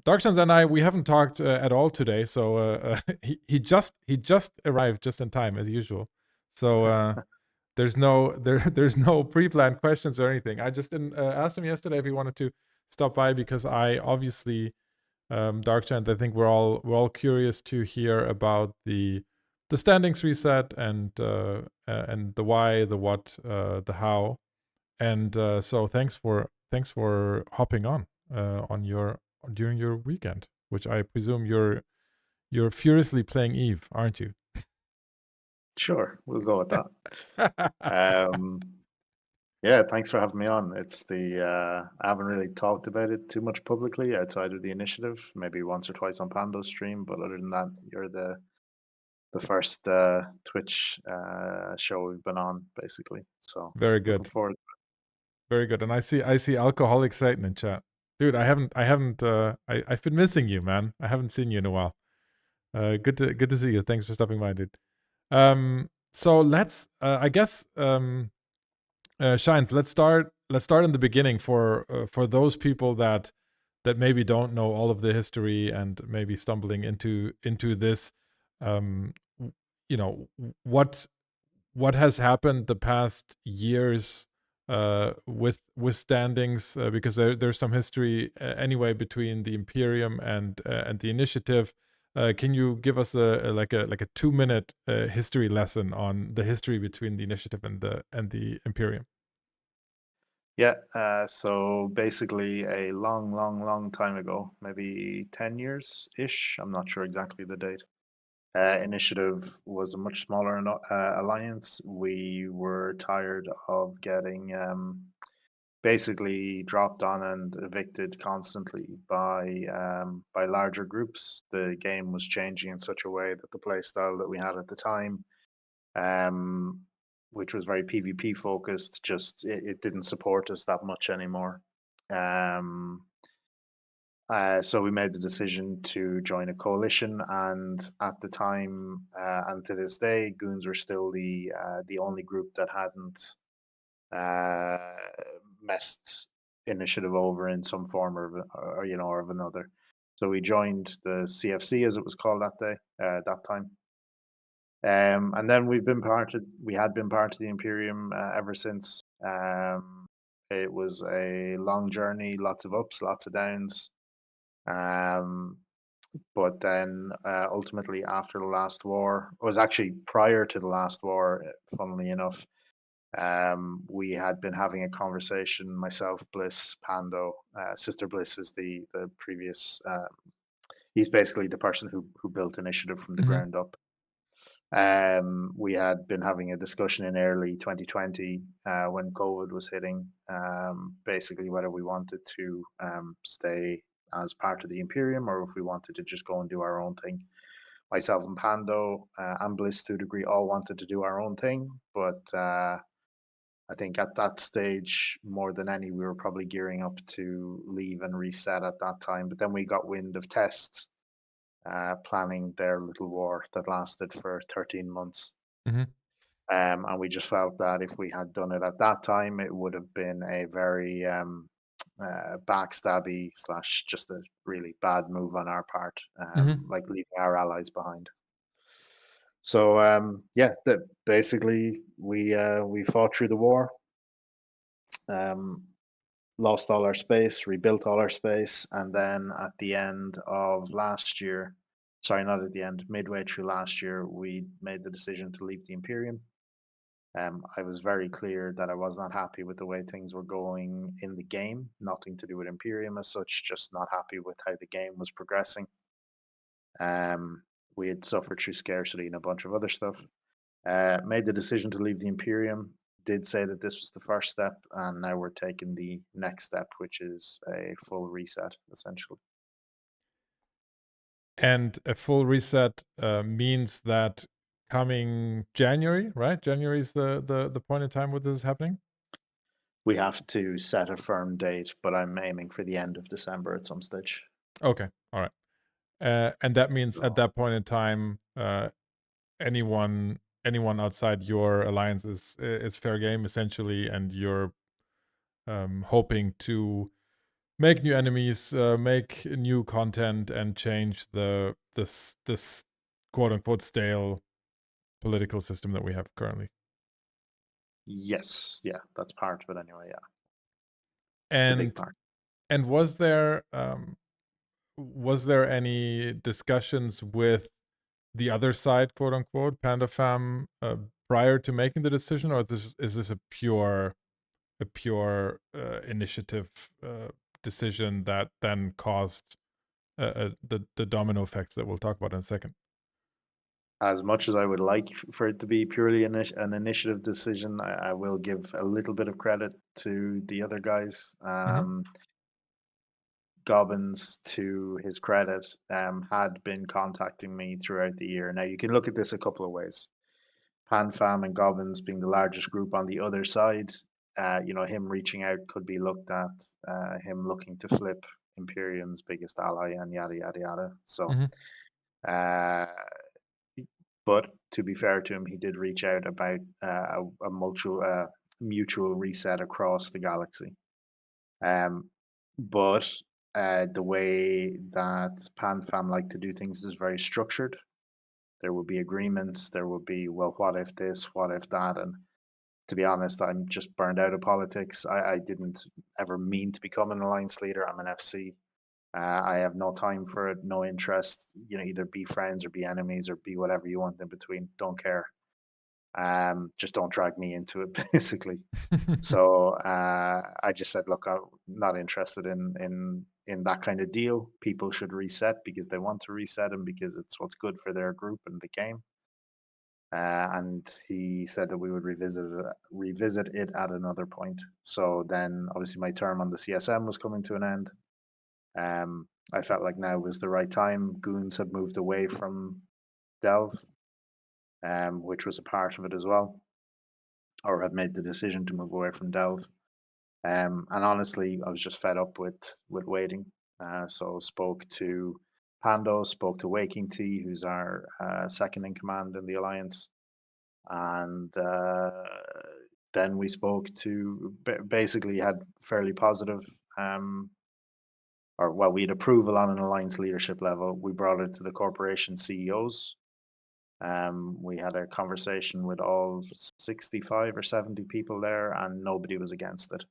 Darkshans and I, we haven't talked at all today, so he just arrived just in time as usual. So there's no pre-planned questions or anything. I just didn't asked him yesterday if he wanted to stop by because I obviously Darkchant. I think we're all curious to hear about the standings reset and the why, the what, the how, and so thanks for hopping on during your weekend, which I presume you're furiously playing Eve, aren't you? Sure, we'll go with that. Um, yeah, thanks for having me on. I haven't really talked about it too much publicly outside of the initiative, maybe once or twice on Pando's stream, but other than that, you're the first Twitch show we've been on, basically. So Very looking good, forward. very good. And I see alcoholic Satan in chat, dude. I've been missing you, man. I haven't seen you in a while. Good to see you. Thanks for stopping by, dude. So let's I guess Shines, let's start in the beginning for those people that maybe don't know all of the history and maybe stumbling into this. um you know, what has happened the past years with standings, because there's some history anyway between the Imperium and the Initiative. Can you give us like a 2-minute history lesson on the history between the Initiative and the Imperium? Yeah, so basically a long, long, long time ago, maybe 10 years-ish, I'm not sure exactly the date. Initiative was a much smaller alliance. We were tired of getting basically dropped on and evicted constantly by larger groups. The game was changing in such a way that the play style that we had at the time, um, which was very PvP focused, just it didn't support us that much anymore. Um, so we made the decision to join a coalition, and at the time and to this day, goons were still the only group that hadn't uh, messed initiative over in some form or of another. So we joined the CFC as it was called that time. And then we had been part of the Imperium ever since. It was a long journey, lots of ups, lots of downs. Um, but then ultimately, after the last war, it was actually prior to the last war, funnily enough, we had been having a conversation, myself, Bliss, Pando, Sister Bliss is the previous, he's basically the person who built Initiative from the Hmm. ground up. We had been having a discussion in early 2020 when COVID was hitting, basically whether we wanted to stay as part of the Imperium or if we wanted to just go and do our own thing. Myself and Pando and Bliss to a degree all wanted to do our own thing, but I think at that stage, more than any, we were probably gearing up to leave and reset at that time. But then we got wind of Test planning their little war that lasted for 13 months. Hmm. And we just felt that if we had done it at that time, it would have been a very backstabby / just a really bad move on our part, Hmm. like leaving our allies behind. So yeah, basically we fought through the war, um, lost all our space, rebuilt all our space, and then at the end of last year, sorry, not at the end, midway through last year, we made the decision to leave the Imperium. I was very clear that I was not happy with the way things were going in the game. Nothing to do with Imperium as such, just not happy with how the game was progressing. Um, we had suffered through scarcity and a bunch of other stuff. Made the decision to leave the Imperium. Did say that this was the first step, and now we're taking the next step, which is a full reset, essentially. And a full reset means that coming January, right? January is the point in time where this is happening. We have to set a firm date, but I'm aiming for the end of December at some stage. Okay, all right. And that means at So, that point in time, anyone outside your alliance is fair game essentially, and you're hoping to make new enemies, make new content, and change this quote unquote stale political system that we have currently. Yes, yeah, that's part of it anyway. Yeah, the big And part. was there any discussions with the other side, quote unquote, PandaFam, prior to making the decision, or is this a pure initiative decision that then caused the domino effects that we'll talk about in a second? As much as I would like for it to be purely an initiative decision, I will give a little bit of credit to the other guys. Hmm. Gobbins, to his credit, had been contacting me throughout the year. Now, you can look at this a couple of ways. PanFam and Gobbins being the largest group on the other side, him reaching out could be looked at, him looking to flip Imperium's biggest ally, and yada, yada, yada. So, Hmm. uh, but to be fair to him, he did reach out about a mutual reset across the galaxy. Um, but the way that PanFam like to do things is very structured. There will be agreements. There will be, well, what if this, what if that, and to be honest, I'm just burned out of politics. I didn't ever mean to become an alliance leader. I'm an FC. I have no time for it, no interest. Either be friends or be enemies or be whatever you want in between. Don't care. Just don't drag me into it, basically. So I just said, look, I'm not interested in that kind of deal. People should reset because they want to reset and because it's what's good for their group and the game. And he said that we would revisit it at another point. So then, obviously, my term on the CSM was coming to an end. I felt like now was the right time. Goons had moved away from Delve, which was a part of it as well, or had made the decision to move away from Delve. And honestly, I was just fed up with waiting. So spoke to Pando, spoke to Waking T, who's our second in command in the alliance, and then we spoke to basically had fairly positive, or well, we had approval on an alliance leadership level. We brought it to the corporation CEOs. We had a conversation with all 65 or 70 people there, and nobody was against it.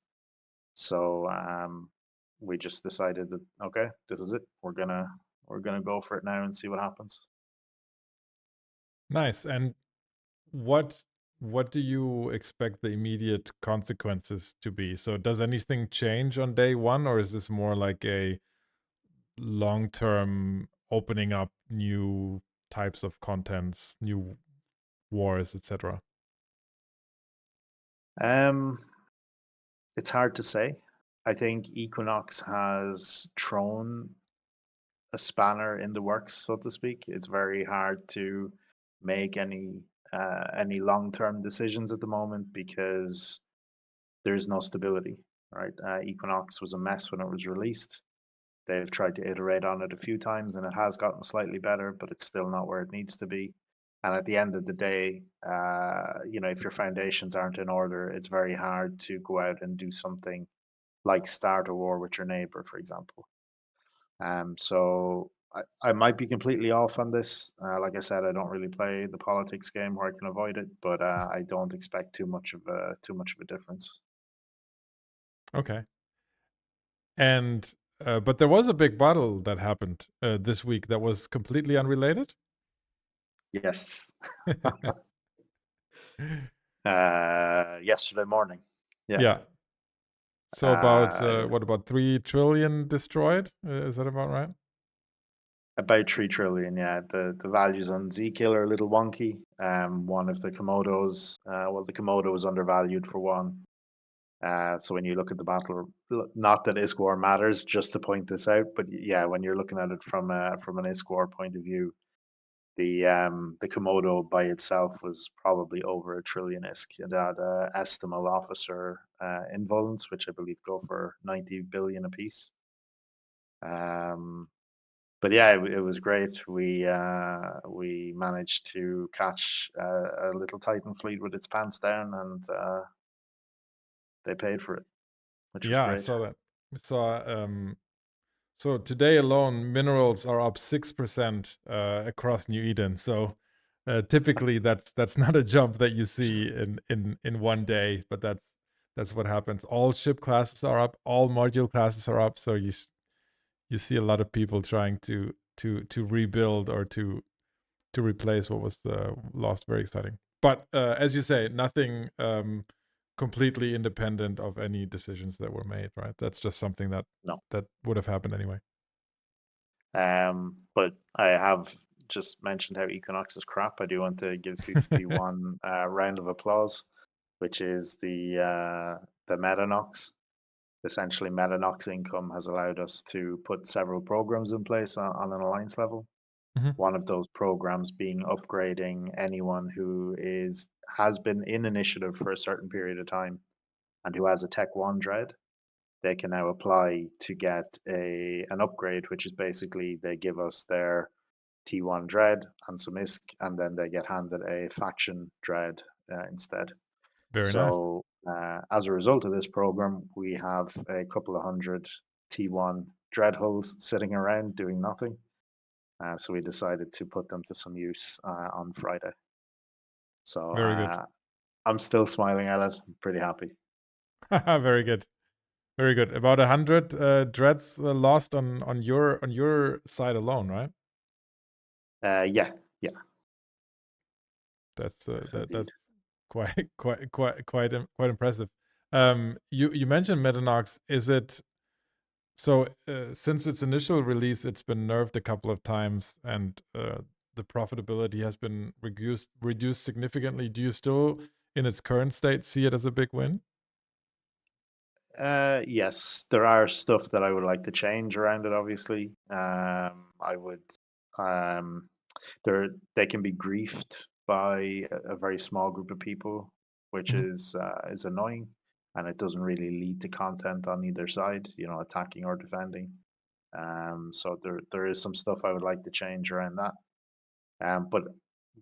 So we just decided that okay, this is it. We're gonna go for it now and see what happens. Nice. And what what do you expect the immediate consequences to be? So does anything change on day one, or is this more like a long-term opening up new types of contents, new wars, etc.? Um, it's hard to say. I think Equinox has thrown a spanner in the works, so to speak. It's very hard to make any long term decisions at the moment because there's no stability. Right, Equinox was a mess when it was released. They've tried to iterate on it a few times, and it has gotten slightly better, but it's still not where it needs to be. And at the end of the day, if your foundations aren't in order, it's very hard to go out and do something like start a war with your neighbor, for example. So I might be completely off on this. Like I said, I don't really play the politics game where I can avoid it, but I don't expect too much of a difference. Okay. And but there was a big battle that happened this week that was completely unrelated. Yes. Yesterday morning. Yeah. Yeah. So about Uh, what about 3 trillion destroyed? Is that about right? about 3 trillion. Yeah. The values on Zkill are a little wonky. One of the Komodos, the Komodo was undervalued for one. So when you look at the battle, not that ISKWAR matters, just to point this out, but yeah, when you're looking at it from an ISKWAR point of view, the Komodo by itself was probably over 1 trillion ISK. It had estimal officer invulns, which I believe go for 90 billion apiece. Um, but yeah, it was great. We managed to catch a little Titan fleet with its pants down, and they paid for it, which was Yeah, I great. saw that. So today alone, minerals are up 6% across New Eden. So typically, that's not a jump that you see in one day, but that's what happens. All ship classes are up, all module classes are up. So you see a lot of people trying to rebuild or to replace what was lost. Very exciting. But as you say, nothing completely independent of any decisions that were made. Right? That's just something that No. would have happened anyway. But I have just mentioned how Equinox is crap. I do want to give CCP one round of applause, which is the Metanox. Essentially, Metanox income has allowed us to put several programs in place on an alliance level. Mm-hmm. One of those programs being upgrading anyone who has been in initiative for a certain period of time and who has a Tech 1 dread. They can now apply to get an upgrade, which is basically they give us their T1 dread and some ISK, and then they get handed a faction dread instead. Very nice. So as a result of this program, we have a couple of hundred T1 dread hulls sitting around doing nothing. So we decided to put them to some use on Friday. So Very good. I'm still smiling at it. I'm pretty happy. Very good. Very good. About 100 dreads lost on your side alone, right? Yeah. That's Yes, indeed. that's quite impressive. You mentioned Metanox. Is it so? Since its initial release, it's been nerfed a couple of times, and the profitability has been reduced significantly. Do you still, in its current state, see it as a big win? Yes, there are stuff that I would like to change around it. Obviously, I would. Um, they can be griefed by a very small group of people, which Mhm. is annoying, and it doesn't really lead to content on either side. You know, attacking or defending. So there is some stuff I would like to change around that. But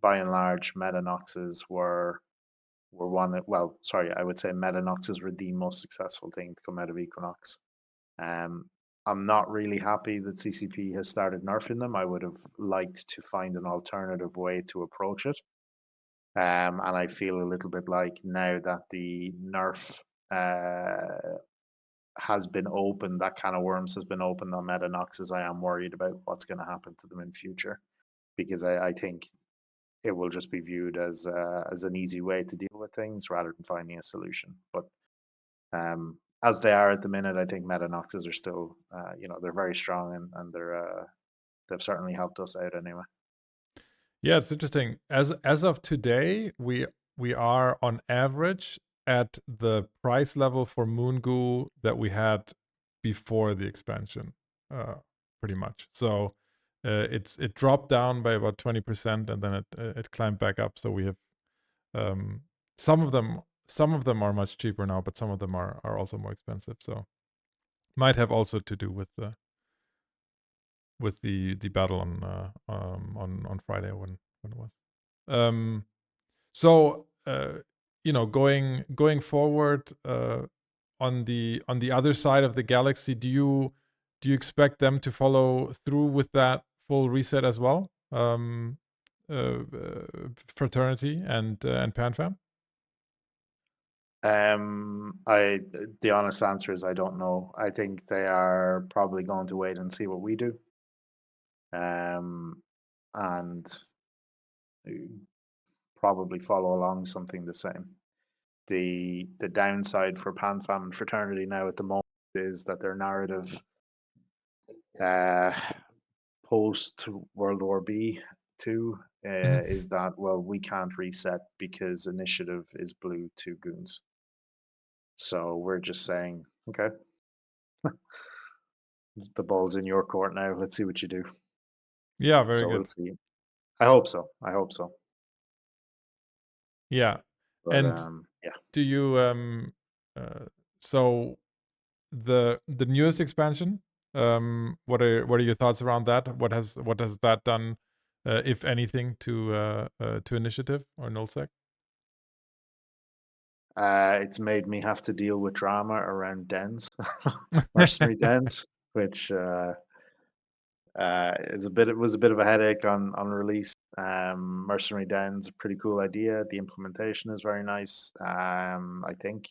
by and large, Metanoxes were one. Well, sorry, I would say Metanoxes were the most successful thing to come out of Equinox. Um, I'm not really happy that CCP has started nerfing them. I would have liked to find an alternative way to approach it. And I feel a little bit like now that the nerf has been opened, that kind of worms has been opened on Metanoxes, I am worried about what's going to happen to them in future because I think it will just be viewed as an easy way to deal with things rather than finding a solution. But as they are at the minute, I think Metanoxes are still, they're very strong and they've certainly helped us out anyway. Yeah, it's interesting. As of today, we are on average at the price level for Moongoo that we had before the expansion, pretty much. So it dropped down by about 20%, and then it climbed back up. So we have um, some of them are much cheaper now, but some of them are also more expensive. So might have also to do with the battle on Friday when it was. So going forward on the other side of the galaxy, do you expect them to follow through with that full reset as well? Fraternity and PanFam. The honest answer is I don't know. I think they are probably going to wait and see what we do, and probably follow along something the same. The downside for PanFam and Fraternity now at the moment is that their narrative uh, post World War B2 Mhm. is that, well, we can't reset because initiative is blue to goons. So we're just saying, okay, the ball's in your court now. Let's see what you do. Yeah, very So we'll good. see. I hope so. I hope so. Yeah, But and yeah. do you uh, so the newest expansion, what are your thoughts around that? What has that done, if anything, to initiative or nullsec? It's made me have to deal with drama around dens, mercenary dens, which it was a bit of a headache on release. Mercenary dens, a pretty cool idea. The implementation is very nice. I think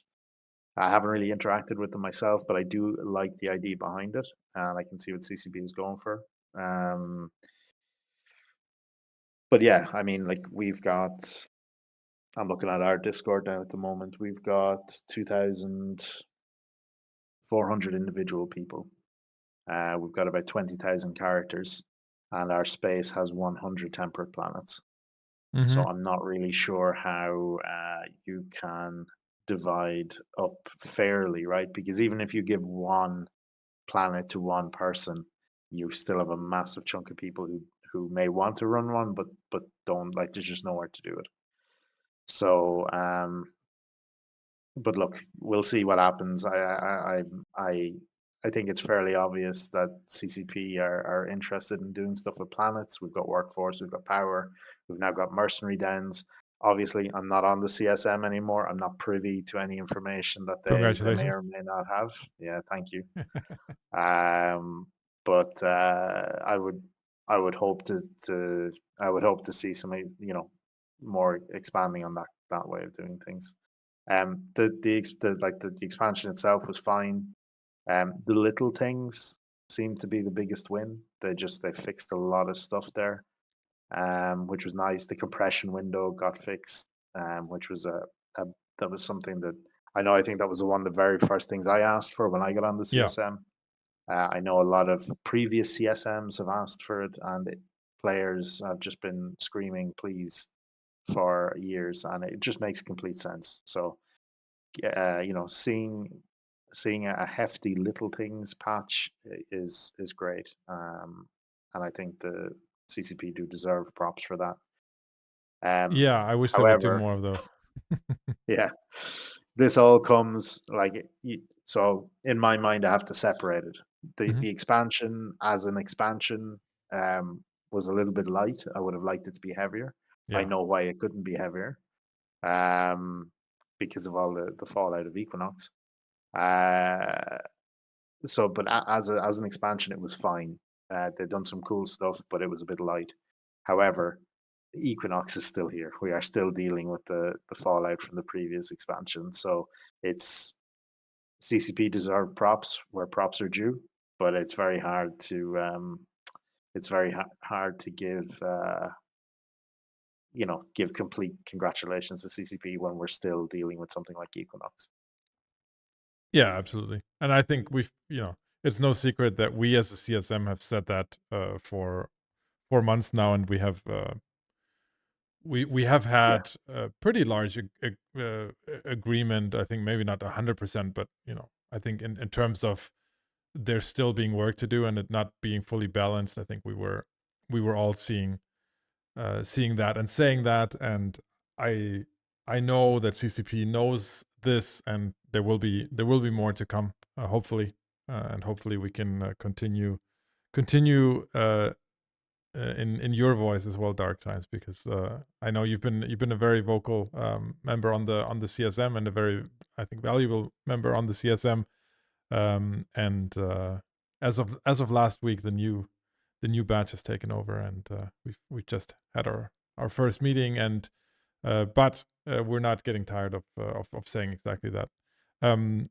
I haven't really interacted with them myself, but I do like the idea behind it, and I can see what CCP is going for. Um, but yeah, I mean, like we've got. I'm looking at our Discord now at the moment. We've got 2,400 individual people. We've got about 20,000 characters, and our space has 100 temperate planets. So Mm-hmm. I'm not really sure how you can divide up fairly, right? Because even if you give one planet to one person, you still have a massive chunk of people who may want to run one, but don't like. There's just nowhere to do it. So, but look, we'll see what happens. I I think it's fairly obvious that CCP are interested in doing stuff with planets. We've got workforce, we've got power, we've now got mercenary dens. Obviously, I'm not on the CSM anymore. I'm not privy to any information that they may Congratulations. or may not have. Yeah, thank you. Um, but I would hope to I would hope to see some more expanding on that way of doing things. The expansion itself was fine. The little things seem to be the biggest win. They fixed a lot of stuff there, which was nice. The compression window got fixed, which was a that was something that I know. I think that was one of the very first things I asked for when I got on the Yeah. CSM. I know a lot of previous CSMs have asked for it, and players have just been screaming please for years, and it just makes complete sense. So seeing a hefty little things patch is great, and I think the CCP do deserve props for that. Yeah, I wish they would do However, more of those. yeah, this all comes like so in my mind I have to separate it. Hmm. The expansion as an expansion was a little bit light. I would have liked it to be heavier. I Yeah. know why it couldn't be heavier, um, because of all the fallout of Equinox. Uh, but as an expansion, it was fine. They've done some cool stuff, but it was a bit light. However, Equinox is still here. We are still dealing with the fallout from the previous expansion. So it's CCP deserve props where props are due, but it's very hard to hard to give complete congratulations to CCP when we're still dealing with something like Equinox. Yeah, absolutely. And I think it's no secret that we as a CSM have said that for 4 months now, and we have Yeah, had a pretty large agreement. I think maybe not 100%, but I think in terms of there still being work to do and it not being fully balanced, I think we were all seeing that and saying that, and I I know that CCP knows this, and there will be more to come, hopefully, and hopefully we can continue in your voice as well, Dark Times, because I know you've been a very vocal member on the CSM, and a very, I think, valuable member on the CSM, and as of last week, the new batch has taken over, and we've just had our first meeting, and but we're not getting tired of saying exactly that. Um,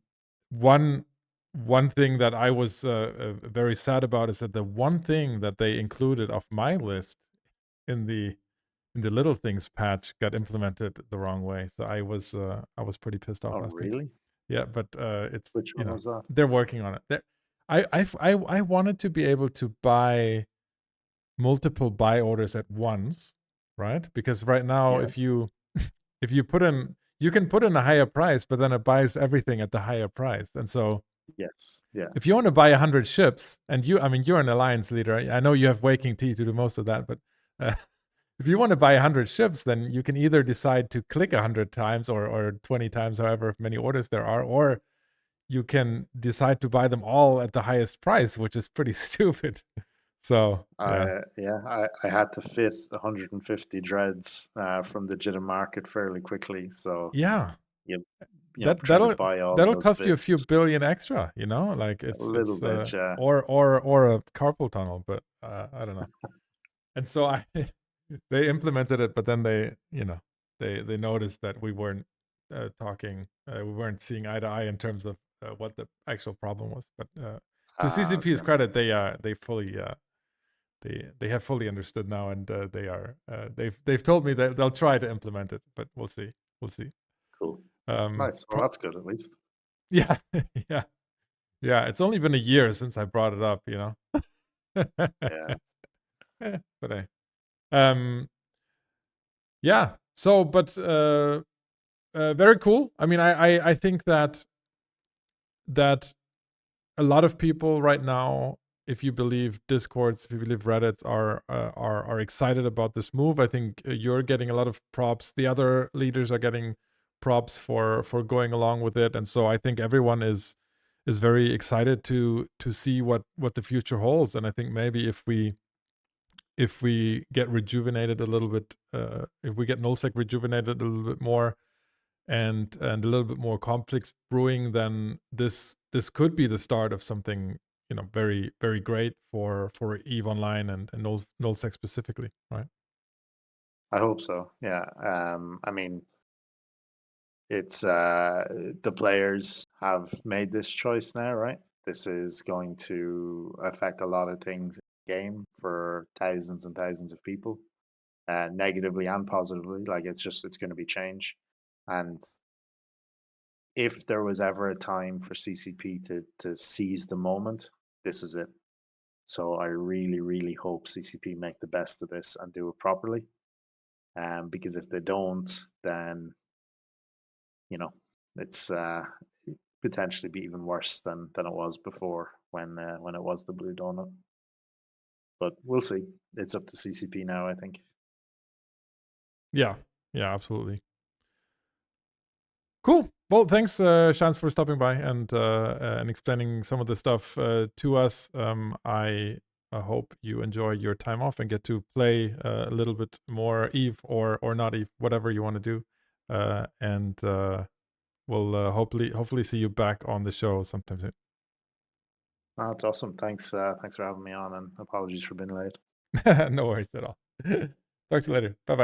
one one thing that I was very sad about is that the one thing that they included off my list in the little things patch got implemented the wrong way. So I was pretty pissed off oh last week. really? Yeah, but it's Which one was that? they're working on it. I wanted to be able to buy multiple buy orders at once, right? Because right now, if Yes. you if you put in you can put in a higher price, but then it buys everything at the higher price. And so Yes. Yeah. if you want to buy 100 ships, and you're an alliance leader, I know you have Waking Tea to do most of that, but uh, if you want to buy 100 ships, then you can either decide to click 100 times, or 20 times, however many orders there are, or you can decide to buy them all at the highest price, which is pretty stupid. So yeah. I had to fit 150 dreads from the Jitter market fairly quickly. So Yeah. you that trying to that'll buy all that'll those cost you a few bits billion extra, you know, like a little bit. Yeah, or a carpal tunnel, but I don't know. And so I they implemented it, but then they, you know, they noticed that we weren't talking, we weren't seeing eye to eye in terms of what the actual problem was. But to CCP's okay, credit, they fully they have fully understood now, and they are they've told me that they'll try to implement it, but we'll see. cool, Um, nice. Well, pro- that's good at least. yeah, yeah, yeah. It's only been a year since I brought it up, you know. Yeah, But yeah. So, but very cool. I mean, I think that a lot of people right now, if you believe Discords, if you believe Reddits, are excited about this move. I think you're getting a lot of props. The other leaders are getting props for going along with it, and so I think everyone is very excited to see what the future holds. And I think maybe if we get rejuvenated a little bit, if we get nullsec rejuvenated a little bit more, and a little bit more conflicts brewing, then this could be the start of something, you know, very very great for Eve Online and nullsec specifically, right? I hope so. Yeah. I mean, it's the players have made this choice now, right? This is going to affect a lot of things in the game for thousands and thousands of people, negatively and positively. Like it's going to be change, and if there was ever a time for CCP to seize the moment, this is it. So I really, really hope CCP make the best of this and do it properly. Because if they don't, then you know it's potentially be even worse than it was before when it was the blue donut. But we'll see. It's up to CCP now, I think. Yeah, yeah, absolutely. Cool. Well, thanks, Shans, for stopping by and explaining some of the stuff to us. I hope you enjoy your time off and get to play a little bit more Eve or not Eve, whatever you want to do. And we'll hopefully see you back on the show sometime soon. Oh, that's awesome. Thanks for having me on, and apologies for being late. No worries at all. Talk to you later. Bye bye.